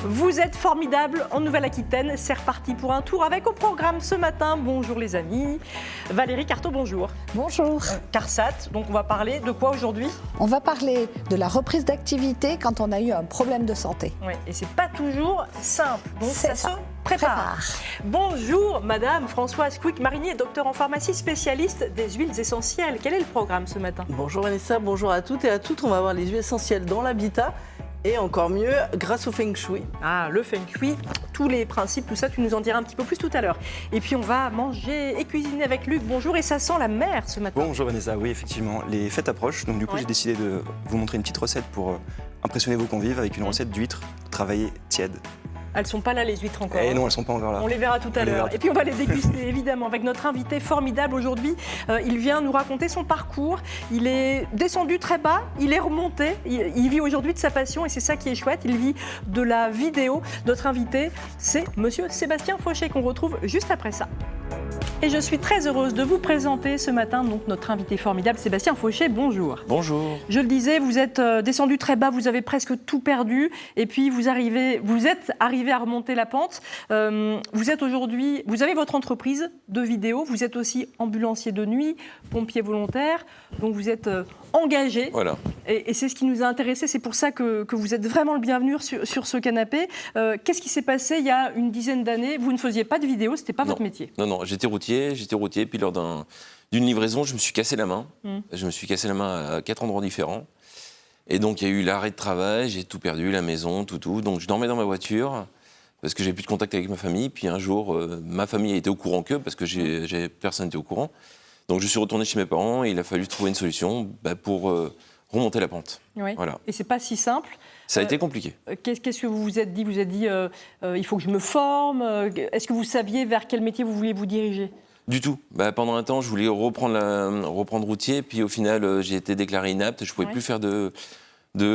Vous êtes formidables en Nouvelle-Aquitaine. C'est reparti pour un tour avec au programme ce matin. Bonjour les amis. Valérie Carto, bonjour. Bonjour. CARSAT, donc on va parler de quoi aujourd'hui? On va parler de la reprise d'activité quand on a eu un problème de santé. Oui, et c'est pas toujours simple. Donc ça se prépare. Prépare. Bonjour Madame Françoise Quick-Marinier, docteur en pharmacie, spécialiste des huiles essentielles. Quel est le programme ce matin? Bonjour Vanessa, bonjour à toutes et à toutes. On va voir les huiles essentielles dans l'habitat et encore mieux grâce au Feng Shui. Ah, le Feng Shui, tous les principes, tout ça, tu nous en diras un petit peu plus tout à l'heure. Et puis on va manger et cuisiner avec Luc. Bonjour, et ça sent la mer ce matin. Bonjour Vanessa, oui effectivement, les fêtes approchent, donc du coup j'ai décidé de vous montrer une petite recette pour impressionner vos convives avec une recette d'huîtres travaillées tièdes. Elles sont pas là les huîtres encore. Et non, elles sont pas encore là. On les verra tout à l'heure. Et puis on va les déguster évidemment avec notre invité formidable aujourd'hui. Il vient nous raconter son parcours. Il est descendu très bas, il est remonté. Il vit aujourd'hui de sa passion et c'est ça qui est chouette. Il vit de la vidéo. Notre invité, c'est Monsieur Sébastien Fauché qu'on retrouve juste après ça. Et je suis très heureuse de vous présenter ce matin donc notre invité formidable, Sébastien Fauché. Bonjour. Bonjour. Je le disais, vous êtes descendu très bas, vous avez presque tout perdu, et puis vous êtes arrivé à remonter la pente. Vous êtes aujourd'hui, vous avez votre entreprise de vidéo, vous êtes aussi ambulancier de nuit, pompier volontaire, donc vous êtes engagé. Voilà. Et c'est ce qui nous a intéressés, c'est pour ça que vous êtes vraiment le bienvenu sur ce canapé. Qu'est-ce qui s'est passé il y a une dizaine d'années? Vous ne faisiez pas de vidéo, c'était pas votre métier. Non, j'étais routier, puis lors d'une livraison, je me suis cassé la main. Je me suis cassé la main à 4 endroits différents. Et donc, il y a eu l'arrêt de travail, j'ai tout perdu, la maison, tout. Donc, je dormais dans ma voiture, parce que j'avais plus de contact avec ma famille. Puis un jour, ma famille a été au courant qu'eux, parce que personne n'était au courant. Donc, je suis retourné chez mes parents et il a fallu trouver une solution pour remonter la pente. Oui. Voilà. Et c'est pas si simple. Ça a été compliqué. Qu'est-ce que vous vous êtes dit? Vous êtes dit, il faut que je me forme. Est-ce que vous saviez vers quel métier vous vouliez vous diriger? Du tout. Pendant un temps, je voulais reprendre routier, puis au final, j'ai été déclaré inapte. Je ne pouvais plus faire de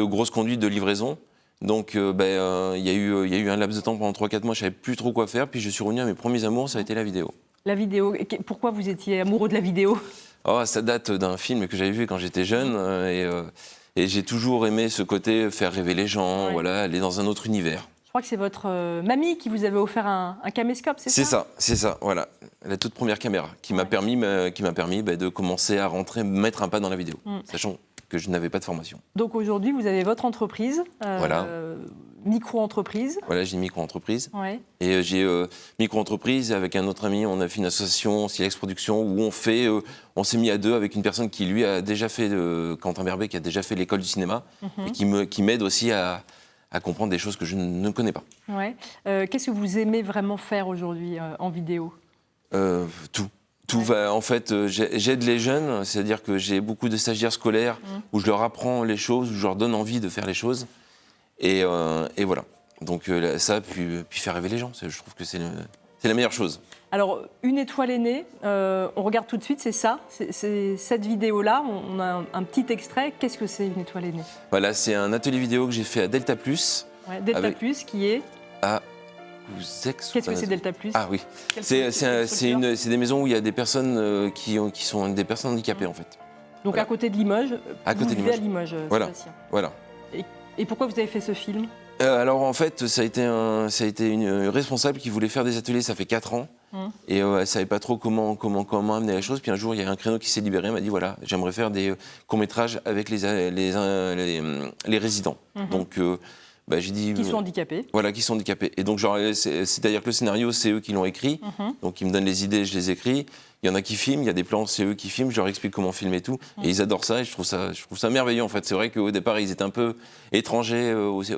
grosses conduites de livraison. Donc, il y a eu un laps de temps pendant 3-4 mois, je ne savais plus trop quoi faire. Puis je suis revenu à mes premiers amours, ça a été la vidéo. La vidéo. Pourquoi vous étiez amoureux de la vidéo? Ça date d'un film que j'avais vu quand j'étais jeune. Et j'ai toujours aimé ce côté faire rêver les gens, aller dans un autre univers. Je crois que c'est votre mamie qui vous avait offert un caméscope, c'est ça? C'est ça, voilà. La toute première caméra qui m'a permis de commencer à mettre un pas dans la vidéo, sachant que je n'avais pas de formation. Donc aujourd'hui, vous avez votre entreprise, micro-entreprise. Voilà, j'ai une micro-entreprise. Ouais. Et j'ai micro-entreprise, avec un autre ami, on a fait une association, Silex Production, où on s'est mis à deux avec une personne qui, lui, a déjà fait, Quentin Berbet, qui a déjà fait l'école du cinéma, et qui m'aide aussi à comprendre des choses que je ne connais pas. Ouais. Qu'est-ce que vous aimez vraiment faire aujourd'hui en vidéo? Tout. En fait, j'aide les jeunes, c'est-à-dire que j'ai beaucoup de stagiaires scolaires où je leur apprends les choses, où je leur donne envie de faire les choses. Et voilà. Donc ça, puis faire rêver les gens, je trouve que c'est la meilleure chose. Alors, Une étoile est née, on regarde tout de suite, c'est ça, c'est cette vidéo-là, on a un petit extrait. Qu'est-ce que c'est Une étoile est née? Voilà, c'est un atelier vidéo que j'ai fait à Delta Plus. Ouais, Delta Plus qui est Qu'est-ce que c'est Delta Plus? Ah oui, c'est des maisons où il y a des personnes qui sont des personnes handicapées en fait. Donc à côté de Limoges, vous vivez à Limoges, voilà. Sébastien. Voilà. Et pourquoi vous avez fait ce film? Alors en fait, ça a été une responsable qui voulait faire des ateliers, ça fait 4 ans. Et elle ne savait pas trop comment amener la chose. Puis un jour, il y a un créneau qui s'est libéré, elle m'a dit voilà, j'aimerais faire des courts-métrages avec les résidents. Donc j'ai dit, qui sont handicapés. Voilà, qui sont handicapés. Et donc, c'est-à-dire que le scénario, c'est eux qui l'ont écrit. Donc, ils me donnent les idées, je les écris. Il y en a qui filment, il y a des plans, c'est eux qui filment. Je leur explique comment filmer et tout. Et ils adorent ça. Et je trouve ça merveilleux, en fait. C'est vrai qu'au départ, ils étaient un peu étrangers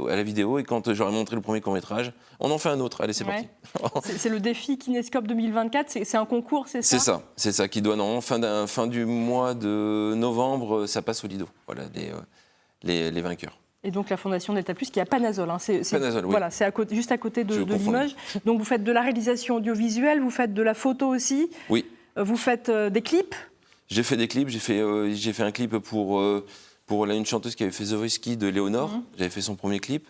à la vidéo. Et quand j'aurais montré le premier court-métrage, on en fait un autre. Allez, c'est parti. C'est le défi Kinescope 2024. C'est un concours, c'est ça? C'est ça qui doit, fin du mois de novembre, ça passe au Lido. Voilà, les vainqueurs. Et donc la Fondation Delta Plus qui est à Panazol. Panazol, oui. Voilà, c'est juste à côté de Limoges. Donc vous faites de la réalisation audiovisuelle, vous faites de la photo aussi. Oui. Vous faites des clips. J'ai fait des clips. J'ai fait un clip pour une chanteuse qui avait fait The Voice Kids de Léonore. J'avais fait son premier clip.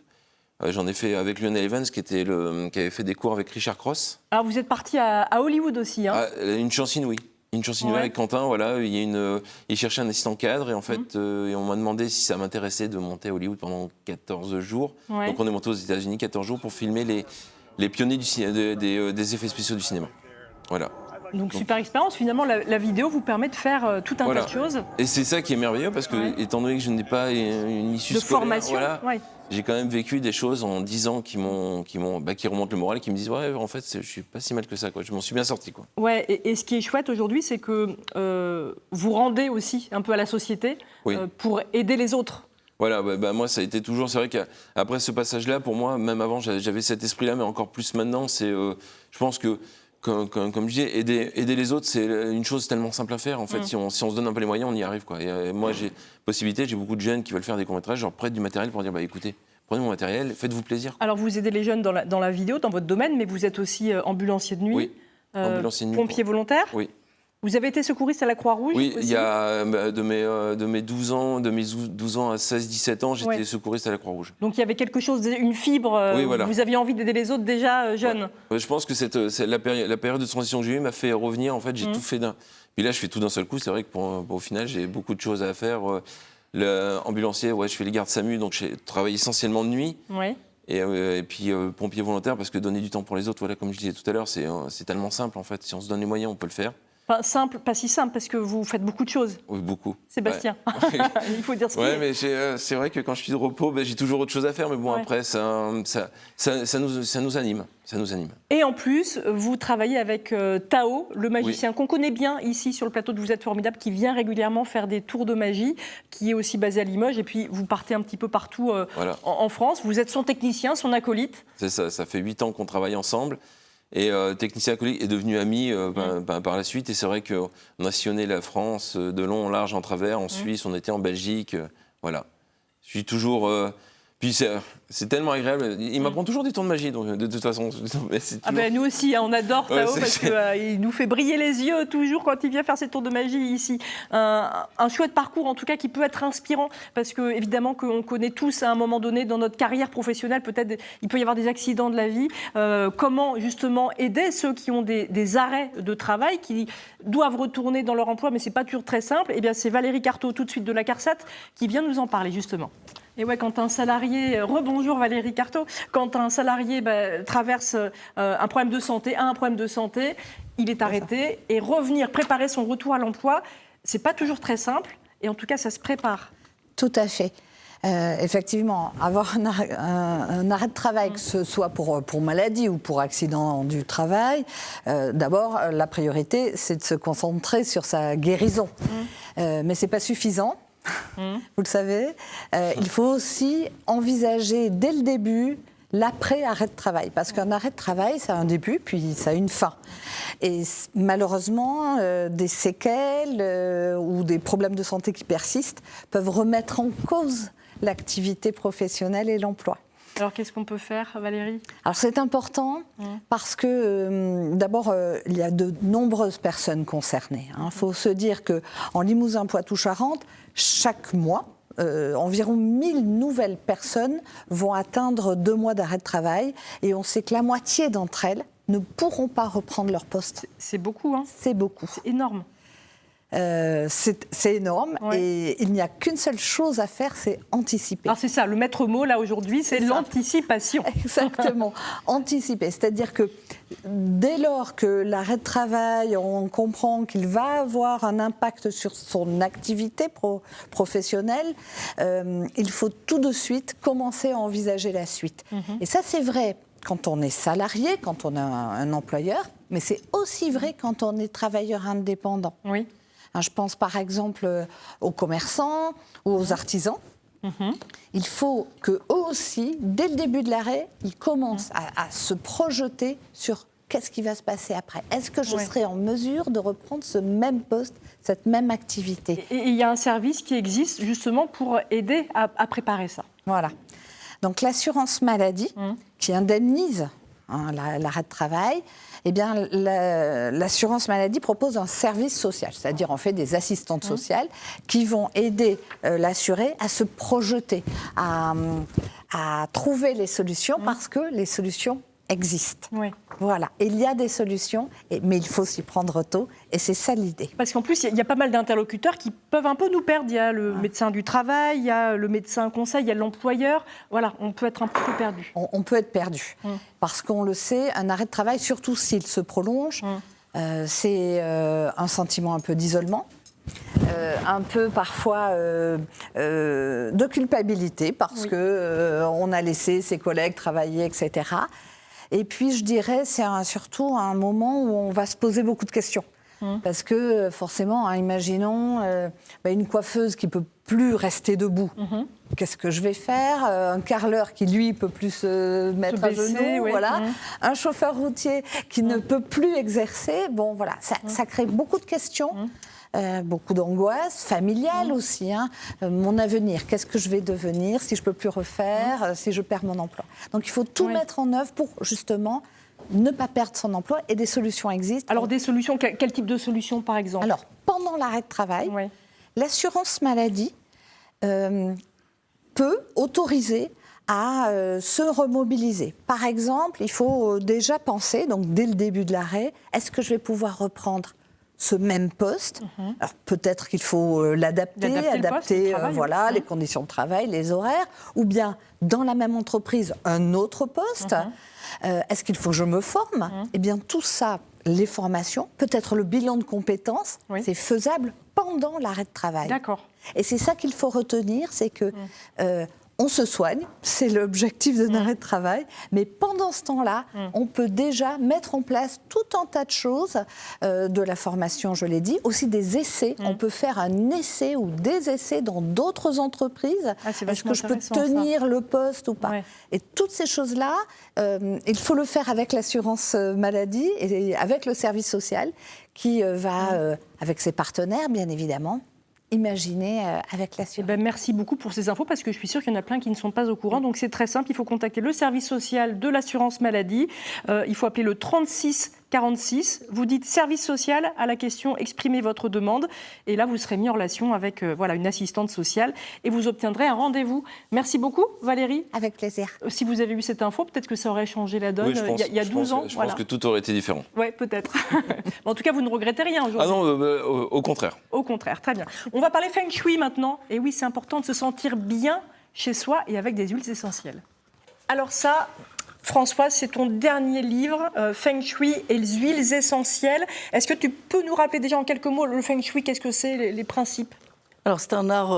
J'en ai fait avec Lionel Evans qui avait fait des cours avec Richard Cross. Alors vous êtes parti à Hollywood aussi. Hein. Une chansine, oui. Une chance inouïe avec Quentin, voilà, il cherchait un assistant cadre et en fait, et on m'a demandé si ça m'intéressait de monter à Hollywood pendant 14 jours. Ouais. Donc on est monté aux États-Unis 14 jours pour filmer les pionniers des effets spéciaux du cinéma. Voilà. Donc super expérience, finalement la vidéo vous permet de faire tout un tas de choses. Et c'est ça qui est merveilleux parce que, étant donné que je n'ai pas une issue de scolaire, formation, j'ai quand même vécu des choses en 10 ans qui remontent le moral et qui me disent ouais, en fait, je suis pas si mal que ça, quoi. Je m'en suis bien sorti, quoi. Ouais, et ce qui est chouette aujourd'hui, c'est que vous rendez aussi un peu à la société pour aider les autres. Voilà, moi ça a été toujours, c'est vrai qu'après ce passage-là, pour moi, même avant, j'avais cet esprit-là, mais encore plus maintenant, c'est, je pense que comme je dis, aider les autres, c'est une chose tellement simple à faire. En fait, si on se donne un peu les moyens, on y arrive, quoi. Et moi, j'ai beaucoup de jeunes qui veulent faire des courts-métrages, je leur prête du matériel pour dire, écoutez, prenez mon matériel, faites-vous plaisir. Alors, vous aidez les jeunes dans la vidéo, dans votre domaine, mais vous êtes aussi ambulancier de nuit, ambulancier de nuit, pompier volontaire. Oui. Vous avez été secouriste à la Croix-Rouge Oui, aussi. Il y a de mes 12 ans à 16-17 ans, j'étais secouriste à la Croix-Rouge. Donc il y avait quelque chose, une fibre, vous aviez envie d'aider les autres déjà jeunes. Ouais. Je pense que la période de transition que j'ai eue m'a fait revenir, en fait, j'ai tout fait d'un... Puis là, je fais tout d'un seul coup, c'est vrai que au final, j'ai beaucoup de choses à faire. Ambulancier, je fais les gardes SAMU, donc je travaille essentiellement de nuit. Ouais. Et puis pompier volontaire, parce que donner du temps pour les autres, voilà, comme je disais tout à l'heure, c'est tellement simple, en fait. Si on se donne les moyens, on peut le faire. Pas simple, pas si simple, parce que vous faites beaucoup de choses. Oui, beaucoup. Sébastien, il faut dire ce qu'il est. Mais c'est vrai que quand je suis de repos, j'ai toujours autre chose à faire. Mais bon, après, ça nous anime. Ça nous anime. Et en plus, vous travaillez avec Tao, le magicien qu'on connaît bien ici sur le plateau de Vous êtes formidable, qui vient régulièrement faire des tours de magie, qui est aussi basé à Limoges. Et puis, vous partez un petit peu partout en France. Vous êtes son technicien, son acolyte. C'est ça, ça fait 8 ans qu'on travaille ensemble. Et technicien acolyte est devenu ami par la suite. Et c'est vrai qu'on a sillonné la France de long en large en travers, en Suisse, on était en Belgique. Voilà. Je suis toujours... Puis c'est tellement agréable. Il m'apprend toujours des tours de magie, donc de toute façon. Mais nous aussi, on adore Tao parce qu'il nous fait briller les yeux toujours quand il vient faire ses tours de magie ici. Un chouette parcours, en tout cas, qui peut être inspirant parce que évidemment qu'on connaît tous à un moment donné dans notre carrière professionnelle, peut-être il peut y avoir des accidents de la vie. Comment justement aider ceux qui ont des arrêts de travail, qui doivent retourner dans leur emploi, mais c'est pas toujours très simple. Eh bien, c'est Valérie Carto, tout de suite de la CARSAT, qui vient nous en parler justement. Et quand un salarié, rebonjour Valérie Carto, quand un salarié traverse un problème de santé, il est arrêté et préparer son retour à l'emploi, c'est pas toujours très simple et en tout cas ça se prépare. Tout à fait. Effectivement, avoir un arrêt de travail, que ce soit pour maladie ou pour accident du travail, d'abord la priorité c'est de se concentrer sur sa guérison. Mais c'est pas suffisant. Vous le savez, il faut aussi envisager dès le début l'après-arrêt de travail. Parce qu'un arrêt de travail, ça a un début, puis ça a une fin. Et malheureusement, des séquelles ou des problèmes de santé qui persistent peuvent remettre en cause l'activité professionnelle et l'emploi. Alors, qu'est-ce qu'on peut faire, Valérie ? Alors, c'est important parce que, d'abord, il y a de nombreuses personnes concernées. Il faut se dire qu'en Limousin, Poitou-Charentes, chaque mois, environ 1000 nouvelles personnes vont atteindre 2 mois d'arrêt de travail. Et on sait que la moitié d'entre elles ne pourront pas reprendre leur poste. C'est beaucoup, hein ? C'est beaucoup. C'est énorme. C'est énorme et il n'y a qu'une seule chose à faire, c'est anticiper. Alors c'est ça, le maître mot là aujourd'hui, c'est l'anticipation. Exactement, anticiper. C'est-à-dire que dès lors que l'arrêt de travail, on comprend qu'il va avoir un impact sur son activité professionnelle, il faut tout de suite commencer à envisager la suite. Et ça c'est vrai quand on est salarié, quand on a un employeur, mais c'est aussi vrai quand on est travailleur indépendant. Oui. Je pense par exemple aux commerçants ou aux artisans. Il faut qu'eux aussi, dès le début de l'arrêt, ils commencent à se projeter sur qu'est-ce qui va se passer après. Est-ce que je serai en mesure de reprendre ce même poste, cette même activité ? Et il y a un service qui existe justement pour aider à préparer ça. Voilà. Donc l'assurance maladie qui indemnise l'arrêt de travail, eh bien, l'assurance maladie propose un service social, c'est-à-dire en fait des assistantes sociales qui vont aider l'assuré à se projeter, à trouver les solutions parce que les solutions existent. Oui. Voilà, il y a des solutions, mais il faut s'y prendre tôt, et c'est ça l'idée. Parce qu'en plus, il y a pas mal d'interlocuteurs qui peuvent un peu nous perdre. Il y a le médecin du travail, il y a le médecin conseil, il y a l'employeur. Voilà, on peut être un peu perdu. On peut être perdu, parce qu'on le sait, un arrêt de travail, surtout s'il se prolonge, c'est un sentiment un peu d'isolement. Un peu parfois de culpabilité parce que on a laissé ses collègues travailler, etc. Et puis je dirais c'est surtout un moment où on va se poser beaucoup de questions. Parce que forcément, imaginons une coiffeuse qui peut plus rester debout. Qu'est-ce que je vais faire? Un carreleur qui, lui, peut plus se mettre à genoux. Voilà. Un chauffeur routier qui ne peut plus exercer. Bon, voilà, ça crée beaucoup de questions. Beaucoup d'angoisse, familiale aussi. Mon avenir, qu'est-ce que je vais devenir si je ne peux plus refaire, si je perds mon emploi. Donc il faut tout mettre en œuvre pour justement ne pas perdre son emploi, et des solutions existent. Alors des solutions, quel type de solutions par exemple? Alors pendant l'arrêt de travail, l'assurance maladie peut autoriser à se remobiliser. Par exemple, il faut déjà penser, donc dès le début de l'arrêt, est-ce que je vais pouvoir reprendre ce même poste? Alors peut-être qu'il faut adapter les conditions de travail, les horaires, ou bien dans la même entreprise, un autre poste. Est-ce qu'il faut que je me forme? Eh bien tout ça, les formations, peut-être le bilan de compétences, c'est faisable pendant l'arrêt de travail. D'accord. Et c'est ça qu'il faut retenir, c'est que on se soigne, c'est l'objectif d'un arrêt de travail, mais pendant ce temps-là, on peut déjà mettre en place tout un tas de choses, de la formation, je l'ai dit, aussi des essais. On peut faire un essai ou des essais dans d'autres entreprises. Est-ce que je peux tenir le poste ou pas? Et toutes ces choses-là, il faut le faire avec l'assurance maladie et avec le service social qui va, avec ses partenaires, bien évidemment, imaginer avec l'assurance. Merci beaucoup pour ces infos, parce que je suis sûre qu'il y en a plein qui ne sont pas au courant. Donc c'est très simple, il faut contacter le service social de l'assurance maladie. Il faut appeler le 36 46. Vous dites service social à la question, exprimez votre demande. Et là, vous serez mis en relation avec une assistante sociale et vous obtiendrez un rendez-vous. Merci beaucoup, Valérie. Avec plaisir. Si vous avez eu cette info, peut-être que ça aurait changé la donne il y a 12 ans. Je pense que tout aurait été différent. Oui, peut-être. En tout cas, vous ne regrettez rien aujourd'hui. Ah non, au contraire. Au contraire, très bien. On va parler Feng Shui maintenant. Et oui, c'est important de se sentir bien chez soi et avec des huiles essentielles. Alors ça, Françoise, c'est ton dernier livre, Feng Shui et les huiles essentielles. Est-ce que tu peux nous rappeler déjà en quelques mots le Feng Shui, qu'est-ce que c'est, les principes ? Alors c'est un art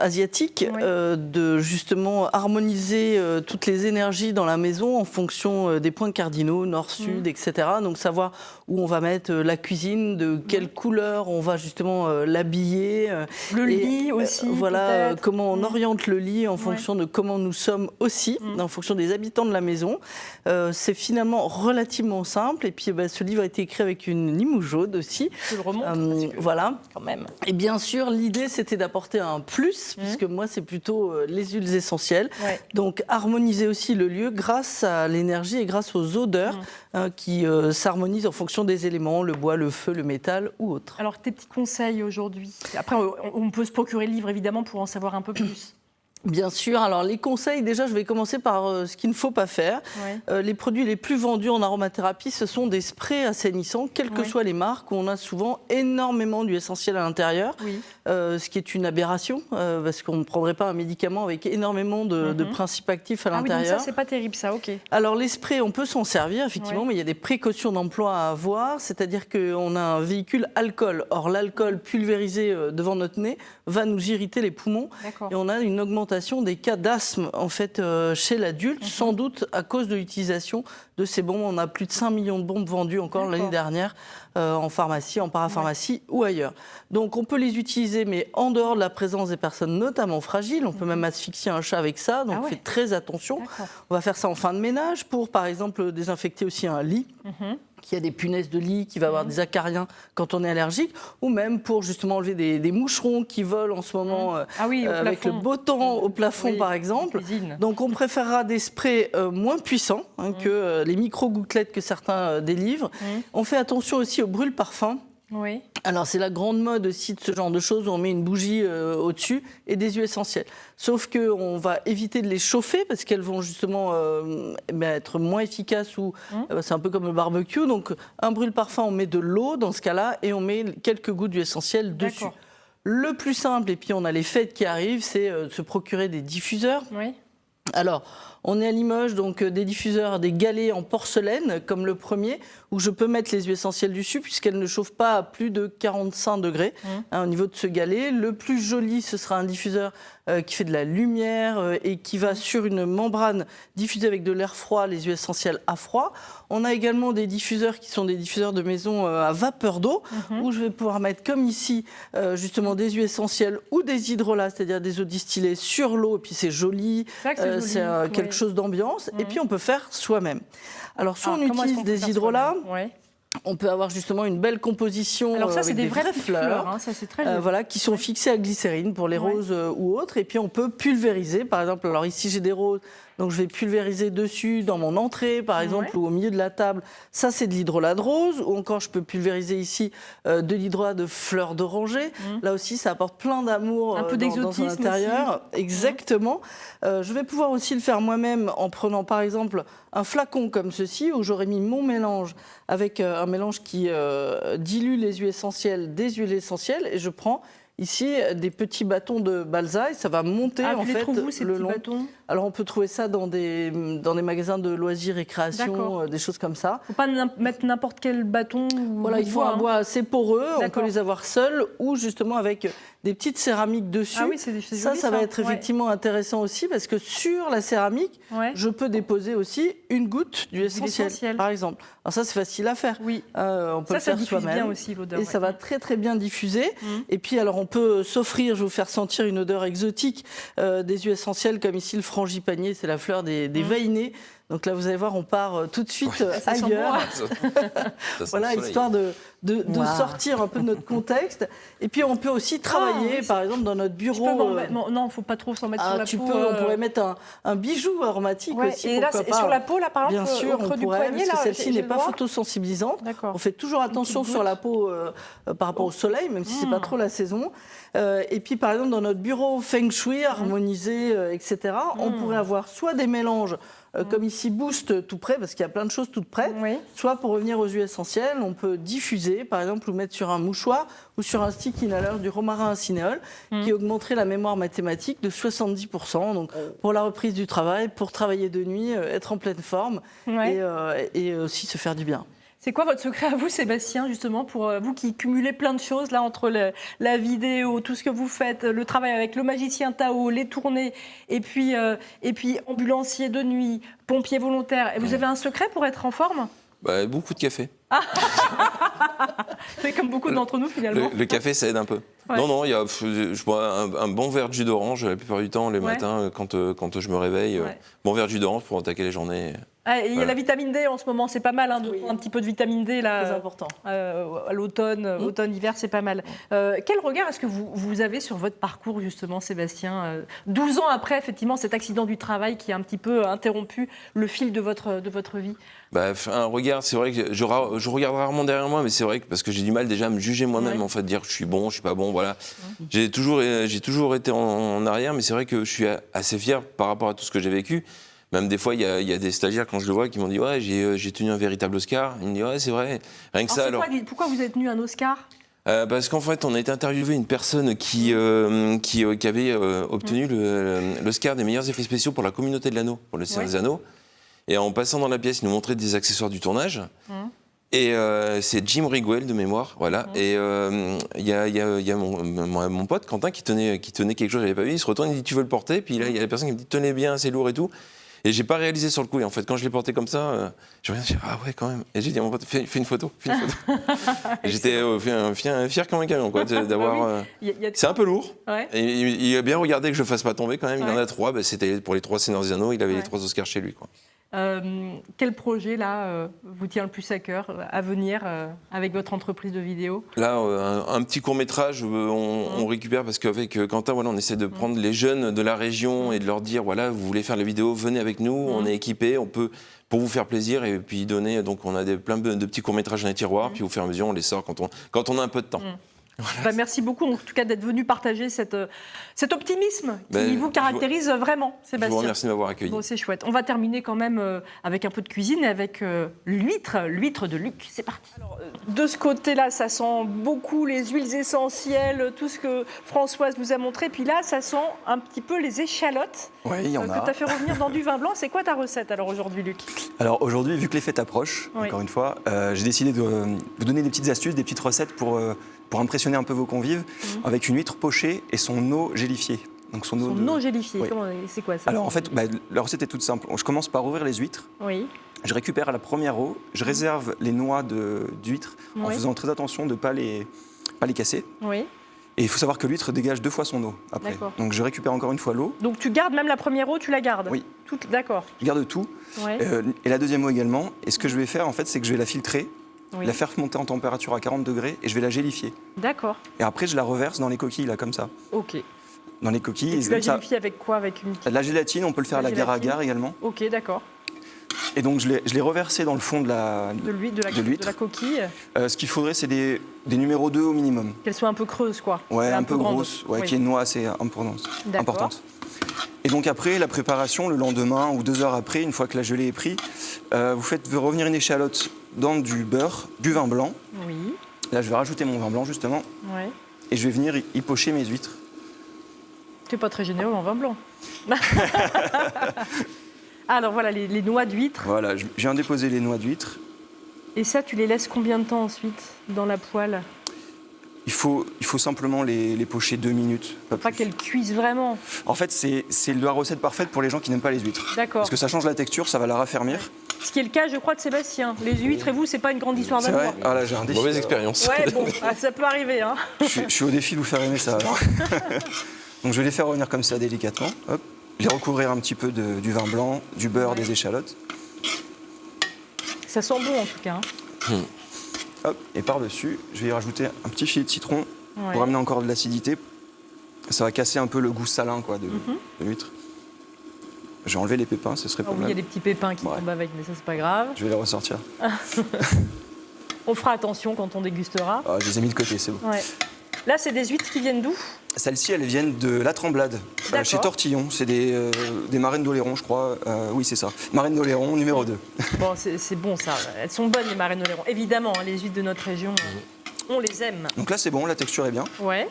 asiatique de justement harmoniser toutes les énergies dans la maison en fonction des points cardinaux, nord, sud, etc. Donc savoir où on va mettre la cuisine, de quelle couleur on va justement l'habiller. Le lit aussi. Voilà, comment on oriente le lit en fonction de comment nous sommes aussi, en fonction des habitants de la maison. C'est finalement relativement simple. Et puis ce livre a été écrit avec une Limoux jaune aussi. Je le remonte. Voilà. Quand même. Et bien sûr, l'idée c'était d'apporter un plus, puisque moi c'est plutôt les huiles essentielles. Donc harmoniser aussi le lieu grâce à l'énergie et grâce aux odeurs qui s'harmonisent en fonction des éléments, le bois, le feu, le métal ou autre. Alors tes petits conseils aujourd'hui. Après on peut se procurer le livre évidemment pour en savoir un peu plus. Bien sûr. Alors, les conseils, déjà, je vais commencer par ce qu'il ne faut pas faire. Les produits les plus vendus en aromathérapie, ce sont des sprays assainissants, quelles que soient les marques, où on a souvent énormément d'huile essentielle à l'intérieur, ce qui est une aberration, parce qu'on ne prendrait pas un médicament avec énormément de principes actifs à l'intérieur. Oui, donc ça, c'est pas terrible, ça, ok. Alors, les sprays, on peut s'en servir, effectivement, mais il y a des précautions d'emploi à avoir, c'est-à-dire qu'on a un véhicule alcool. Or, l'alcool pulvérisé devant notre nez va nous irriter les poumons, et on a une augmentation des cas d'asthme en fait chez l'adulte, sans doute à cause de l'utilisation de ces bombes. On a plus de 5 millions de bombes vendues encore l'année dernière en pharmacie, en parapharmacie ou ailleurs. Donc on peut les utiliser, mais en dehors de la présence des personnes notamment fragiles. On peut même asphyxier un chat avec ça, donc faites très attention. On va faire ça en fin de ménage pour, par exemple, désinfecter aussi un lit. Qui a des punaises de lit, qui va avoir des acariens quand on est allergique, ou même pour justement enlever des moucherons qui volent en ce moment avec le beau temps au plafond par exemple. Donc on préférera des sprays moins puissants que les micro-gouttelettes que certains délivrent. On fait attention aussi au brûle-parfum. Oui. Alors c'est la grande mode aussi de ce genre de choses où on met une bougie au-dessus et des huiles essentielles. Sauf qu'on va éviter de les chauffer parce qu'elles vont justement être moins efficaces ou c'est un peu comme le barbecue. Donc un brûle-parfum, on met de l'eau dans ce cas-là et on met quelques gouttes d'huile essentielle dessus. Le plus simple, et puis on a les fêtes qui arrivent, c'est de se procurer des diffuseurs. Oui. Alors, on est à Limoges, donc des diffuseurs, des galets en porcelaine, comme le premier, où je peux mettre les huiles essentielles dessus, puisqu'elles ne chauffent pas à plus de 45 degrés au niveau de ce galet. Le plus joli, ce sera un diffuseur qui fait de la lumière et qui va sur une membrane diffuser avec de l'air froid les huiles essentielles à froid. On a également des diffuseurs qui sont des diffuseurs de maison à vapeur d'eau, où je vais pouvoir mettre, comme ici, justement des huiles essentielles ou des hydrolats, c'est-à-dire des eaux distillées sur l'eau, et puis c'est joli, c'est quelque chose d'ambiance, et puis on peut faire soi-même. Alors, soit on utilise des hydrolats, on peut avoir justement une belle composition. Alors ça, c'est avec des vraies fleurs, hein, ça c'est très joli. voilà, qui sont fixées à glycérine pour les roses ou autres, et puis on peut pulvériser, par exemple. Alors ici j'ai des roses, donc je vais pulvériser dessus dans mon entrée, par exemple, ou au milieu de la table. Ça, c'est de l'hydrolat de rose, ou encore je peux pulvériser ici de l'hydrolat de fleurs d'oranger. Là aussi, ça apporte plein d'amour un peu dans l'intérieur. Exactement. Je vais pouvoir aussi le faire moi-même en prenant, par exemple, un flacon comme ceci, où j'aurais mis mon mélange avec un mélange qui dilue les huiles essentielles des huiles essentielles, et je prends ici des petits bâtons de balsa et ça va monter en fait le long. Alors on peut trouver ça dans des magasins de loisirs et création, des choses comme ça. Il ne faut pas mettre n'importe quel bâton. Voilà, il faut un bois assez poreux. On peut les avoir seuls ou justement avec des petites céramiques dessus. Ah oui, c'est joli, ça va être effectivement intéressant aussi parce que sur la céramique, je peux déposer aussi une goutte d'huile essentielle, par exemple. Alors ça, c'est facile à faire. Oui. On peut le faire soi-même. Bien aussi l'odeur. Et ça va très très bien diffuser. Et puis alors on peut s'offrir, je vais vous faire sentir une odeur exotique des huiles essentielles comme ici le frangipanier, c'est la fleur des vainés. Donc là, vous allez voir, on part tout de suite ailleurs. Voilà, histoire de sortir un peu de notre contexte. Et puis, on peut aussi travailler, par exemple, dans notre bureau. Non, il ne faut pas trop s'en mettre sur la peau. On pourrait mettre un bijou aromatique aussi. Et là, sur la peau, là, par exemple, bien sûr, au creux on pourrait, du poignet, parce que celle-ci n'est pas photosensibilisante. On fait toujours attention sur la peau par rapport au soleil, même si ce n'est pas trop la saison. Et puis, par exemple, dans notre bureau feng shui, harmonisé, etc., on pourrait avoir soit des mélanges comme ici, Boost tout près, parce qu'il y a plein de choses toutes près. Soit pour revenir aux huiles essentielles, on peut diffuser, par exemple, ou mettre sur un mouchoir ou sur un stick inhaler du romarin à cinéole, qui augmenterait la mémoire mathématique de 70%. Donc, pour la reprise du travail, pour travailler de nuit, être en pleine forme et aussi se faire du bien. C'est quoi votre secret à vous, Sébastien, justement, pour vous qui cumulez plein de choses, là, entre la vidéo, tout ce que vous faites, le travail avec le magicien Tao, les tournées, et puis ambulancier de nuit, pompier volontaire. Et vous avez un secret pour être en forme ? Beaucoup de café. C'est comme beaucoup d'entre nous, finalement. Le café, ça aide un peu. Non, je bois un bon verre de jus d'orange la plupart du temps, les matins, quand je me réveille. Bon verre de jus d'orange pour attaquer les journées. Il y a la vitamine D en ce moment, c'est pas mal, de prendre un petit peu de vitamine D là. C'est important. À l'automne, automne-hiver, c'est pas mal. Quel regard est-ce que vous avez sur votre parcours, justement, Sébastien 12 ans après, effectivement, cet accident du travail qui a un petit peu interrompu le fil de votre vie. Un regard, c'est vrai que je regarde rarement derrière moi, mais c'est vrai que parce que j'ai du mal déjà à me juger moi-même, en fait, dire que je suis bon, je suis pas bon, voilà. J'ai toujours été en arrière, mais c'est vrai que je suis assez fier par rapport à tout ce que j'ai vécu. Même des fois, il y a des stagiaires, quand je le vois, qui m'ont dit « Ouais, j'ai tenu un véritable Oscar ». Ils me disent « Ouais, c'est vrai ». Rien que ça, alors... Pourquoi vous avez tenu un Oscar ? Parce qu'en fait, on a été interviewé une personne qui avait obtenu l'Oscar des meilleurs effets spéciaux pour la communauté de l'anneau, pour le Seigneur des Anneaux. Et en passant dans la pièce, il nous montrait des accessoires du tournage. Et c'est Jim Riguel de mémoire, voilà. Et il y a mon pote Quentin qui tenait quelque chose que j'avais pas vu. Il se retourne, il dit tu veux le porter? Puis là il y a la personne qui me dit tenez bien, c'est lourd et tout. Et j'ai pas réalisé sur le coup. Et en fait, quand je l'ai porté comme ça, je reviens, ah ouais quand même. Et j'ai dit à mon pote fais une photo. Et j'étais fier comme un camion quoi d'avoir. C'est un peu lourd. Et il a bien regardé que je le fasse pas tomber quand même. Il en a 3. C'était pour les 3 Seigneurs des Anneaux. Il avait les 3 Oscars chez lui quoi. Quel projet là vous tient le plus à cœur à venir avec votre entreprise de vidéo? Là, un petit court-métrage, on récupère parce qu'avec Quentin, on essaie de prendre les jeunes de la région et de leur dire voilà, vous voulez faire la vidéo, venez avec nous, on est équipés, on peut pour vous faire plaisir et puis donner. Donc on a plein de petits courts-métrages dans les tiroirs, puis au fur et à mesure on les sort quand on a un peu de temps. Bah, merci beaucoup en tout cas d'être venu partager cet optimisme qui vous caractérise vraiment, Sébastien. Je vous remercie de m'avoir accueilli. Bon, c'est chouette. On va terminer quand même avec un peu de cuisine et avec l'huître de Luc. C'est parti. Alors, de ce côté-là, ça sent beaucoup les huiles essentielles, tout ce que Françoise nous a montré. Puis là, ça sent un petit peu les échalotes Oui, il y en a. que tu as fait revenir dans du vin blanc. C'est quoi ta recette alors aujourd'hui, Luc? Alors aujourd'hui, vu que les fêtes approchent, encore une fois, j'ai décidé de vous donner des petites astuces, des petites recettes pour impressionner un peu vos convives, avec une huître pochée et son eau gélifiée. Donc son eau gélifiée, oui. C'est quoi ça? Alors en fait, la recette est toute simple. Je commence par ouvrir les huîtres. Oui. Je récupère la première eau, je réserve les noix d'huîtres en faisant très attention de ne pas les casser. Oui. Et il faut savoir que l'huître dégage 2 fois son eau après. Donc je récupère encore une fois l'eau. Donc tu gardes même la première eau, tu la gardes? Oui. D'accord. Je garde tout. Ouais. Et la deuxième eau également. Et ce que je vais faire en fait, c'est que je vais la filtrer, la faire monter en température à 40 degrés et je vais la gélifier. D'accord. Et après, je la reverse dans les coquilles, là, comme ça. Ok. Dans les coquilles. Et tu la gélifies avec quoi? Avec une... La gélatine, on peut le faire à la agar-agar également. Ok, d'accord. Et donc, je l'ai reversé dans le fond de l'huître. De la coquille. Ce qu'il faudrait, c'est des numéros 2 au minimum. Qu'elle soit un peu creuse, quoi. Ouais, un peu grosse, qu'il y ait une noix assez importante. Et donc après, la préparation, le lendemain ou 2 heures après, une fois que la gelée est prise, vous faites revenir une échalote dans du beurre, du vin blanc. Oui. Là, je vais rajouter mon vin blanc, justement. Ouais. Et je vais venir y pocher mes huîtres. Tu n'es pas très généreux en vin blanc. Alors voilà, les noix d'huître. Voilà, je viens déposer les noix d'huître. Et ça, tu les laisses combien de temps ensuite dans la poêle? Il faut simplement les pocher 2 minutes. Pas qu'elles cuisent vraiment. En fait, c'est la recette parfaite pour les gens qui n'aiment pas les huîtres. D'accord. Parce que ça change la texture, ça va la raffermir. Ce qui est le cas, je crois, de Sébastien. Les huîtres et vous, c'est pas une grande histoire d'amour. C'est vrai. Ah là, j'ai un défi. Mauvaise expérience. Ouais, bon, ça peut arriver. Hein. Je suis au défi de vous faire aimer ça. Donc je vais les faire revenir comme ça délicatement. Hop. Les recouvrir un petit peu du vin blanc, du beurre, des échalotes. Ça sent bon en tout cas. Hein. Hop. Et par-dessus, je vais y rajouter un petit filet de citron pour amener encore de l'acidité. Ça va casser un peu le goût salin de l'huître. Je vais enlever les pépins, ce serait pas mal. Il y a des petits pépins qui tombent avec, mais ça c'est pas grave. Je vais les ressortir. On fera attention quand on dégustera. Je les ai mis de côté, c'est bon. Ouais. Là, c'est des huîtres qui viennent d'où? Celles-ci, elles viennent de La Tremblade, chez Tortillon. C'est des marraines d'Oléron, je crois. Oui, c'est ça. Marraines d'Oléron, numéro 2. Bon, c'est bon ça. Elles sont bonnes, les marraines d'Oléron. Évidemment, hein, les huîtres de notre région, on les aime. Donc là, c'est bon, la texture est bien. Ouais.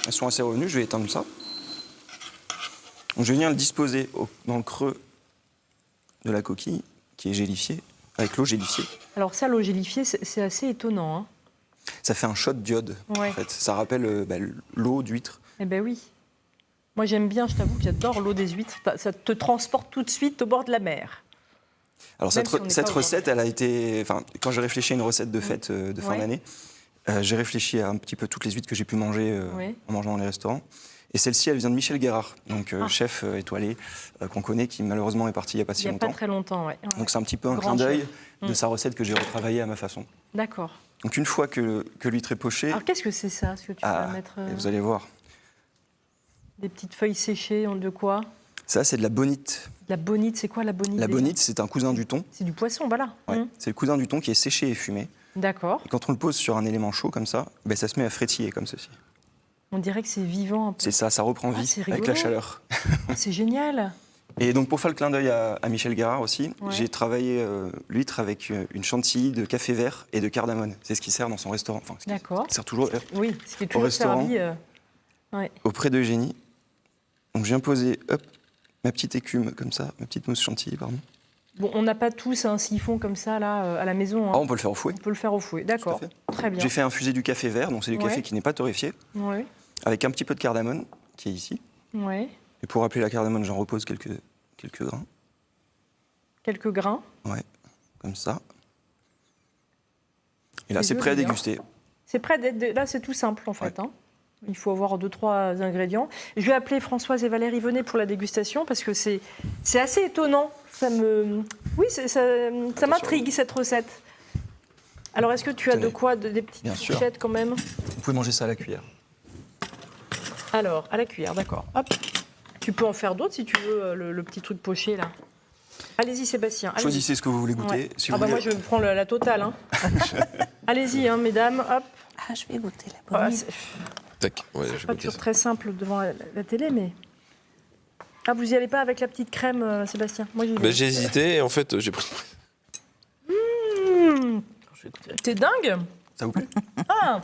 Elles sont assez revenues, je vais éteindre ça. Donc je vais venir le disposer dans le creux de la coquille, qui est gélifiée, avec l'eau gélifiée. Alors ça, l'eau gélifiée, c'est assez étonnant. Hein. Ça fait un shot d'iode, en fait. Ça rappelle l'eau d'huître. Eh ben oui. Moi, j'aime bien, je t'avoue que j'adore l'eau des huîtres. Ça te transporte tout de suite au bord de la mer. Alors cette recette, elle a été... Enfin, quand j'ai réfléchi à une recette de fête de fin d'année, j'ai réfléchi à un petit peu toutes les huîtres que j'ai pu manger en mangeant dans les restaurants. Et celle-ci, elle vient de Michel Guérard, donc chef étoilé qu'on connaît, qui malheureusement est parti il n'y a pas si longtemps. Il n'y a pas très longtemps, oui. Donc c'est un petit peu un clin d'œil de sa recette que j'ai retravaillée à ma façon. D'accord. Donc une fois que l'huître est pochée... Alors qu'est-ce que c'est ça, ce que tu vas mettre Vous allez voir. Des petites feuilles séchées, de quoi? Ça, c'est de la bonite. La bonite, c'est quoi la bonite? La bonite, c'est un cousin du thon. C'est du poisson, voilà. Ouais. C'est le cousin du thon qui est séché et fumé. D'accord. Et quand on le pose sur un élément chaud comme ça, ça se met à frétiller comme ceci. On dirait que c'est vivant un peu. C'est ça reprend vie avec la chaleur. C'est génial. Et donc pour faire le clin d'œil à Michel Guérard aussi, j'ai travaillé l'huître avec une chantilly de café vert et de cardamone. C'est ce qu'il sert dans son restaurant. Enfin, d'accord. Il sert toujours oui, ce qui est toujours servi auprès d'Eugénie. Donc je viens poser ma petite écume comme ça, ma petite mousse chantilly, pardon. Bon, on n'a pas tous un siphon comme ça là à la maison. Hein. Ah, on peut le faire au fouet. On peut le faire au fouet, d'accord. Très bien. J'ai fait infuser du café vert, donc c'est du café qui n'est pas torréfié, avec un petit peu de cardamone qui est ici. Ouais. Et pour rappeler la cardamone, j'en repose quelques grains. Quelques grains. Ouais, comme ça. Et là, c'est prêt à déguster. C'est prêt d'être... Là, c'est tout simple en fait. Hein. Il faut avoir 2-3 ingrédients. Je vais appeler Françoise et Valérie Venet pour la dégustation parce que c'est assez étonnant. Ça m'intrigue cette recette. Alors, est-ce que tu as de quoi, des petites fourchettes quand même? Vous pouvez manger ça à la cuillère. Alors, à la cuillère, d'accord. Hop. Tu peux en faire d'autres si tu veux, le petit truc poché là. Allez-y Sébastien. Allez-y. Choisissez ce que vous voulez goûter. Si vous voulez... moi je prends la totale. Hein. Allez-y mesdames, hop. Ah, je vais goûter la bonne. Tac, ouais, C'est pas toujours très simple devant la télé, mais... Ah, vous y allez pas avec la petite crème, Sébastien? Moi, j'y vais. J'ai hésité et en fait, j'ai pris... T'es dingue. Ça vous plaît? Ah,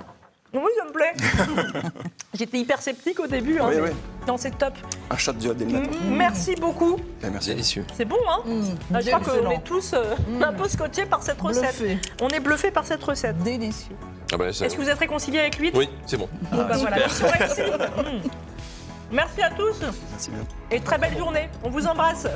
oui, ça me plaît. J'étais hyper sceptique au début. Hein, Oui. Non, c'est top. Un shot de dès le matin. Merci beaucoup. Merci. Délicieux. C'est bon, hein? Je crois qu'on est tous un peu scotchés par cette recette. Bluffé. On est bluffés par cette recette. Délicieux. Ah bah, ça... Est-ce que vous êtes réconciliés avec lui? Oui, c'est bon. Bon, bah, voilà. Merci. Merci à tous Merci bien. et très belle journée. On vous embrasse.